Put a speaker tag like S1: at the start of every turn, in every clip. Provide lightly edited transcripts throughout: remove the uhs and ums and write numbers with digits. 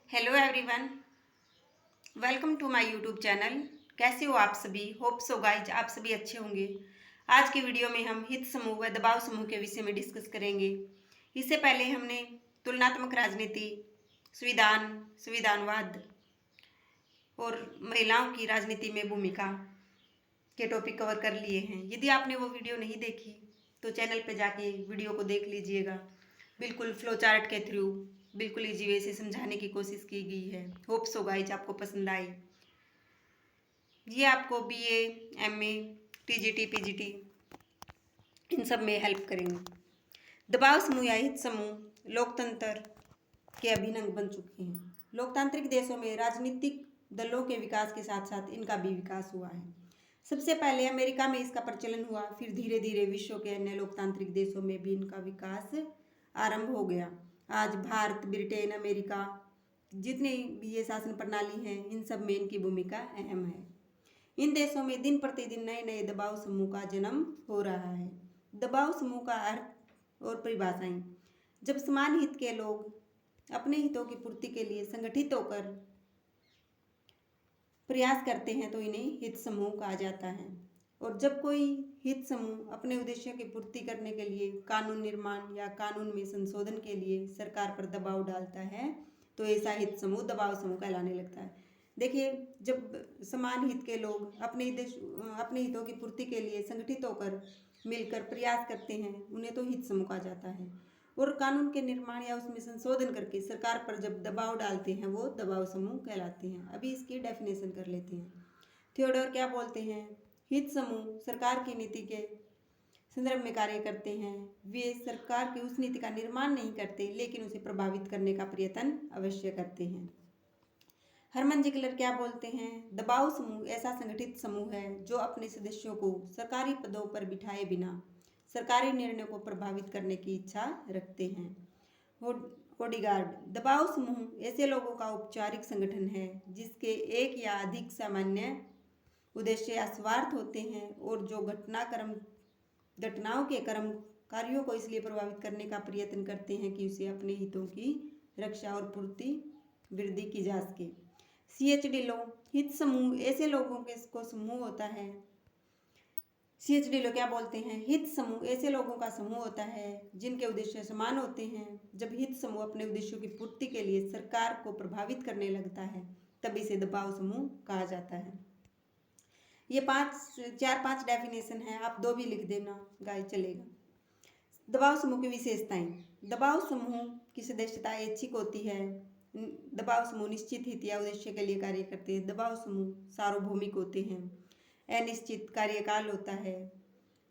S1: Hello everyone, welcome to my YouTube channel. कैसे हो आप सभी? होप सो गाइज आप सभी अच्छे होंगे। आज की वीडियो में हम हित समूह व दबाव समूह के विषय में डिस्कस करेंगे। इससे पहले हमने तुलनात्मक राजनीति, संविधान, संविधानवाद और महिलाओं की राजनीति में भूमिका के टॉपिक कवर कर लिए हैं। यदि आपने वो वीडियो नहीं देखी तो चैनल पे जाके वीडियो को देख लीजिएगा। बिल्कुल फ्लो चार्ट के थ्रू बिल्कुल इजी वे से समझाने की कोशिश की गई है। होप सो गाइज आपको पसंद आए। ये आपको बीए, एमए, टीजीटी, पीजीटी इन सब में हेल्प करेंगे। दबाव समूह या हित समूह लोकतंत्र के अभिन्न अंग बन चुके हैं। लोकतांत्रिक देशों में राजनीतिक दलों के विकास के साथ साथ इनका भी विकास हुआ है। सबसे पहले अमेरिका में इसका प्रचलन हुआ, फिर धीरे धीरे विश्व के अन्य लोकतांत्रिक देशों में भी इनका विकास आरंभ हो गया। आज भारत, ब्रिटेन, अमेरिका जितनी भी ये शासन प्रणाली है, इन सब में इनकी भूमिका अहम है। इन देशों में दिन प्रतिदिन नए नए दबाव समूह का जन्म हो रहा है। दबाव समूह का अर्थ और परिभाषाएं। जब समान हित के लोग अपने हितों की पूर्ति के लिए संगठित होकर प्रयास करते हैं तो इन्हें हित समूह कहा जाता है। और जब कोई हित समूह अपने उद्देश्यों की पूर्ति करने के लिए कानून निर्माण या कानून में संशोधन के लिए सरकार पर दबाव डालता है तो ऐसा हित समूह दबाव समूह कहलाने लगता है। देखिए, जब समान हित के लोग अपने हितों की पूर्ति के लिए संगठित होकर मिलकर प्रयास करते हैं उन्हें तो हित समूह कहा जाता है। और कानून के निर्माण या उसमें संशोधन करके सरकार पर जब दबाव डालते हैं वो दबाव समूह कहलाते हैं। अभी इसकी डेफिनेशन कर लेते हैं। थियोडोर क्या बोलते हैं? हित समूह सरकार की नीति के संदर्भ में कार्य करते हैं। वे सरकार की उस नीति का निर्माण नहीं करते लेकिन उसे प्रभावित करने का प्रयत्न अवश्य करते हैं। हरमन जिगलर क्या बोलते हैं? दबाव समूह ऐसा संगठित समूह है जो अपने सदस्यों को सरकारी पदों पर बिठाए बिना सरकारी निर्णयों को प्रभावित करने की इच्छा रखते हैं। ओडिगार्ड, दबाव समूह ऐसे लोगों का औपचारिक संगठन है जिसके एक या अधिक सामान्य उद्देश्य या स्वार्थ होते हैं और जो घटनाओं के क्रम कार्यों को इसलिए प्रभावित करने का प्रयत्न करते हैं कि उसे अपने हितों की रक्षा और पूर्ति वृद्धि की जा सके। CH डिलो, हित समूह ऐसे लोगों के को समूह होता है। CH डिलो क्या बोलते हैं? हित समूह ऐसे लोगों का समूह होता है जिनके उद्देश्य समान होते हैं। जब हित समूह अपने उद्देश्यों की पूर्ति के लिए सरकार को प्रभावित करने लगता है तब इसे दबाव समूह कहा जाता है। ये 4-5 डेफिनेशन है, आप 2 भी लिख देना गाइस चलेगा। दबाव समूह की विशेषताएं। दबाव समूह की सदस्यता ऐच्छिक होती है। दबाव समूह निश्चित हित या उद्देश्य के लिए कार्य करते हैं। दबाव समूह सार्वभौमिक होते हैं। अनिश्चित कार्यकाल होता है।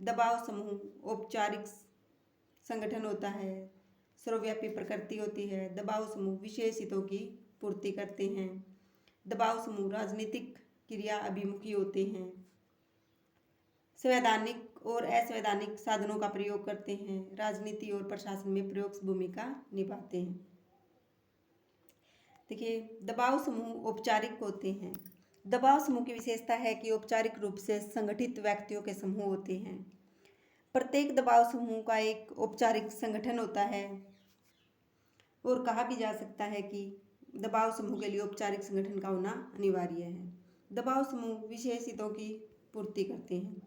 S1: दबाव समूह औपचारिक संगठन होता है। सर्वव्यापी प्रकृति होती है। दबाव समूह विशेष हितों की पूर्ति करते हैं। दबाव समूह राजनीतिक क्रिया अभिमुखी होते हैं। संवैधानिक और असंवैधानिक साधनों का प्रयोग करते हैं। राजनीति और प्रशासन में प्रयोक्ष भूमिका निभाते हैं। देखिए, दबाव समूह औपचारिक होते हैं। दबाव समूह की विशेषता है कि औपचारिक रूप से संगठित व्यक्तियों के समूह होते हैं। प्रत्येक दबाव समूह का एक औपचारिक संगठन होता है और कहा भी जा सकता है कि दबाव समूह के लिए औपचारिक संगठन का होना अनिवार्य है। दबाव समूह विशेष हितों की पूर्ति करते हैं।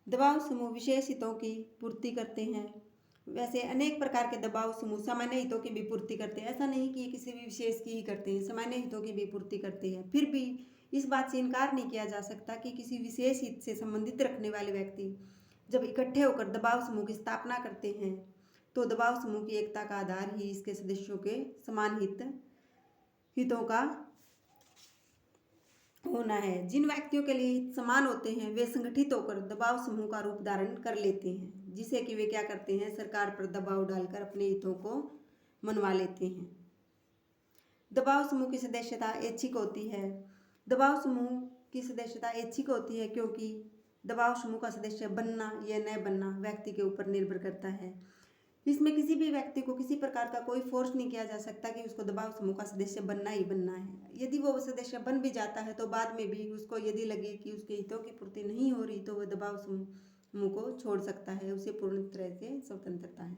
S1: दबाव समूह विशेष हितों की पूर्ति करते हैं। वैसे अनेक प्रकार के दबाव समूह सामान्य हितों की भी पूर्ति करते हैं। ऐसा नहीं कि ये किसी भी विशेष की ही करते हैं, सामान्य हितों की भी पूर्ति करते हैं। फिर भी इस बात से इनकार नहीं किया जा सकता कि किसी विशेष हित से संबंधित रखने वाले व्यक्ति जब इकट्ठे होकर दबाव समूह की स्थापना करते हैं तो दबाव समूह की एकता का आधार ही इसके सदस्यों के समान हितों का होना है। जिन व्यक्तियों के लिए हित समान होते हैं वे संगठित होकर दबाव समूह का रूप धारण कर लेते हैं, जिसे कि वे क्या करते हैं? सरकार पर दबाव डालकर अपने हितों को मनवा लेते हैं। दबाव समूह की सदस्यता ऐच्छिक होती है। दबाव समूह की सदस्यता ऐच्छिक होती है क्योंकि दबाव समूह का सदस्य बनना या न बनना व्यक्ति के ऊपर निर्भर करता है। इसमें किसी भी व्यक्ति को किसी प्रकार का कोई फोर्स नहीं किया जा सकता कि उसको दबाव समूह का सदस्य बनना ही बनना है। यदि वो सदस्य बन भी जाता है तो बाद में भी उसको यदि लगे कि उसके हितों की पूर्ति नहीं हो रही तो वह दबाव समूह को छोड़ सकता है। उसे पूर्ण तरह से स्वतंत्रता है।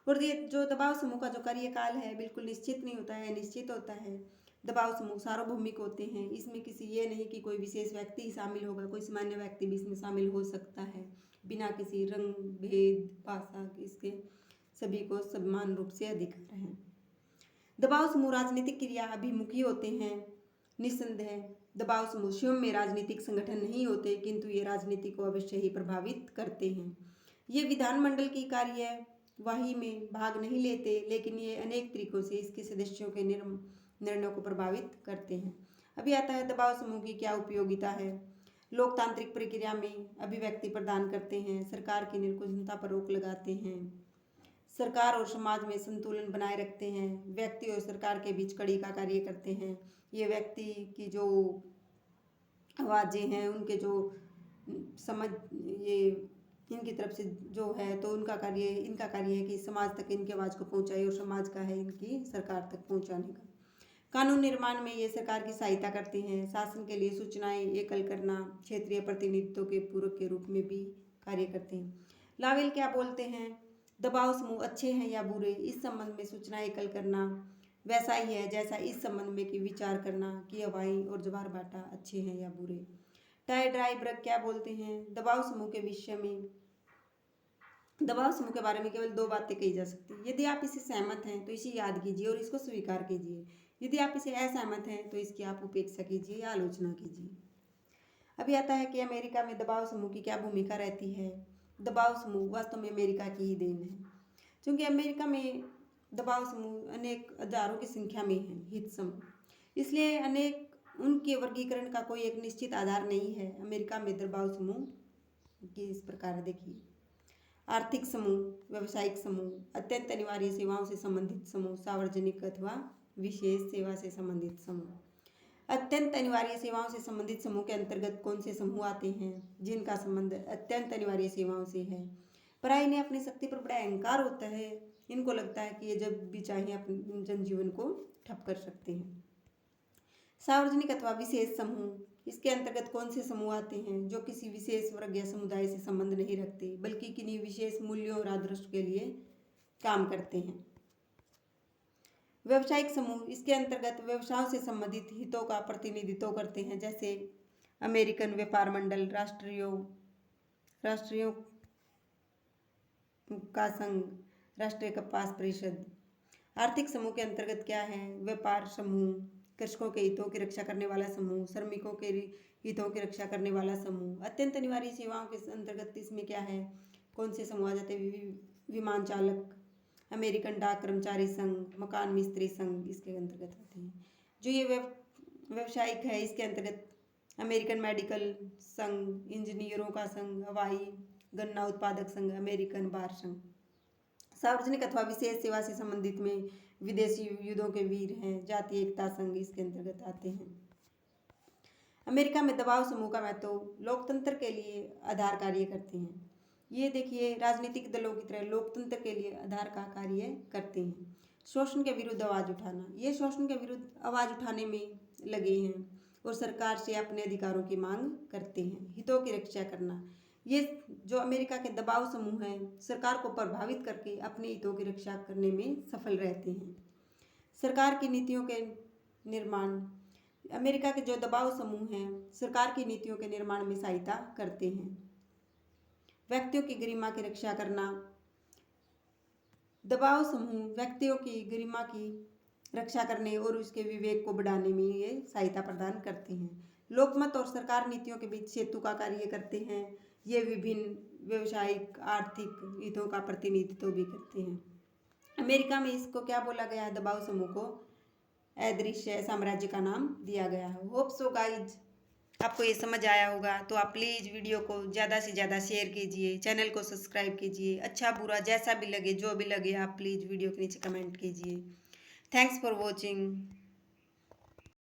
S1: और ये जो दबाव समूह का जो कार्यकाल है बिल्कुल निश्चित नहीं होता है, निश्चित होता है। दबाव समूह सार्वभौमिक होते हैं, इसमें किसी ये नहीं कि कोई विशेष व्यक्ति ही शामिल होगा, कोई सामान्य व्यक्ति भी इसमें शामिल हो सकता है बिना किसी रंग भेद भाषा इसके, सभी को समान रूप से अधिकार है। दबाव समूह राजनीतिक क्रिया अभिमुखी होते हैं। निस्संदेह दबाव समूह स्वयं में राजनीतिक संगठन नहीं होते, किंतु ये राजनीति को अवश्य ही प्रभावित करते हैं। ये विधानमंडल की कार्यवाही में भाग नहीं लेते, लेकिन ये अनेक तरीकों से इसके सदस्यों के निर्णयों को प्रभावित करते हैं। अभी आता है दबाव समूह की क्या उपयोगिता है। लोकतांत्रिक प्रक्रिया में अभिव्यक्ति प्रदान करते हैं, सरकार की निर्कुशलता पर रोक लगाते हैं, सरकार और समाज में संतुलन बनाए रखते हैं, व्यक्ति और सरकार के बीच कड़ी का कार्य करते हैं। ये व्यक्ति की जो आवाज़ें हैं उनके जो समझ ये इनकी तरफ से जो है तो इनका कार्य है कि समाज तक इनकी आवाज़ को पहुंचाए, और समाज का है इनकी सरकार तक पहुंचाने का। कानून निर्माण में ये सरकार की सहायता करते हैं, शासन के लिए सूचनाएं एकल करना, क्षेत्रीय प्रतिनिधित्व के पूरक के रूप में भी कार्य करते हैं। लावेल क्या बोलते हैं, दबाव समूह अच्छे हैं या बुरे, इस संबंध में सूचना एकल करना वैसा ही है जैसा इस संबंध में कि विचार करना कि हवाई और ज्वार भाटा अच्छे हैं या बुरे। टाई ड्राई ब्रग क्या बोलते हैं, दबाव समूह के विषय में, दबाव समूह के बारे में केवल 2 बातें कही जा सकती हैं। यदि आप इसे सहमत हैं तो इसे याद कीजिए और इसको स्वीकार कीजिए, यदि आप इसे असहमत हैं तो इसकी आप उपेक्षा कीजिए या आलोचना कीजिए। अभी आता है कि अमेरिका में दबाव समूह की क्या भूमिका रहती है। दबाव समूह वास्तव में अमेरिका की ही देन है, क्योंकि अमेरिका में दबाव समूह अनेक हजारों की संख्या में हैं हित समूह, इसलिए अनेक उनके वर्गीकरण का कोई एक निश्चित आधार नहीं है। अमेरिका में दबाव समूह की इस प्रकार देखिए, आर्थिक समूह, व्यावसायिक समूह, अत्यंत अनिवार्य सेवाओं से संबंधित समूह, सार्वजनिक अथवा विशेष सेवा से संबंधित समूह। अत्यंत अनिवार्य सेवाओं से संबंधित समूह के अंतर्गत कौन से समूह आते हैं, जिनका संबंध अत्यंत अनिवार्य सेवाओं से है। पर इन्हें अपनी शक्ति पर बड़ा अहंकार होता है, इनको लगता है कि ये जब भी चाहे अपने जनजीवन को ठप कर सकते हैं। सार्वजनिक अथवा विशेष समूह, इसके अंतर्गत कौन से समूह आते हैं जो किसी विशेष वर्ग या समुदाय से संबंध नहीं रखते, बल्कि किन्हीं विशेष मूल्यों और आदर्श के लिए काम करते हैं। व्यावसायिक समूह, इसके अंतर्गत व्यवसायों से संबंधित हितों का प्रतिनिधित्व करते हैं, जैसे अमेरिकन व्यापार मंडल, राष्ट्रीय का संघ, राष्ट्रीय कपास परिषद। आर्थिक समूह के अंतर्गत क्या है, व्यापार समूह, कृषकों के हितों की रक्षा करने वाला समूह, श्रमिकों के हितों की रक्षा करने वाला समूह। अत्यंत अनिवार्य सेवाओं के अंतर्गत इसमें क्या है, कौन से समूह आ जाते हैं, विमान चालक, अमेरिकन डाक कर्मचारी संघ, मकान मिस्त्री संघ इसके अंतर्गत आते हैं। जो ये व्यवसायिक है इसके अंतर्गत अमेरिकन मेडिकल संघ, इंजीनियरों का संघ, हवाई गन्ना उत्पादक संघ, अमेरिकन बार संघ। सार्वजनिक अथवा विशेष सेवा से संबंधित में विदेशी युद्धों के वीर हैं, जातीय एकता संघ इसके अंतर्गत आते हैं। अमेरिका में दबाव समूह का महत्व लोकतंत्र के लिए आधार कार्य करते हैं। ये देखिए, राजनीतिक दलों की तरह लोकतंत्र के लिए आधार का कार्य करते हैं। शोषण के विरुद्ध आवाज उठाना, ये शोषण के विरुद्ध आवाज उठाने में लगे हैं और सरकार से अपने अधिकारों की मांग करते हैं। हितों की रक्षा करना, ये जो अमेरिका के दबाव समूह हैं सरकार को प्रभावित करके अपने हितों की रक्षा करने में सफल रहते हैं। सरकार की नीतियों के निर्माण, अमेरिका के जो दबाव समूह हैं सरकार की नीतियों के निर्माण में सहायता करते हैं। व्यक्तियों की गरिमा की रक्षा करना, दबाव समूह व्यक्तियों की गरिमा की रक्षा करने और उसके विवेक को बढ़ाने में ये सहायता प्रदान करते हैं। लोकमत और सरकार नीतियों के बीच सेतु का कार्य करते हैं। ये विभिन्न व्यवसायिक आर्थिक हितों का प्रतिनिधित्व भी करते हैं। अमेरिका में इसको क्या बोला गया है, दबाव समूह को अदृश्य साम्राज्य का नाम दिया गया है। होप सो गाइज आपको ये समझ आया होगा, तो आप प्लीज़ वीडियो को ज़्यादा से ज़्यादा शेयर कीजिए, चैनल को सब्सक्राइब कीजिए। अच्छा बुरा जैसा भी लगे, जो भी लगे, आप प्लीज़ वीडियो के नीचे कमेंट कीजिए। Thanks for watching.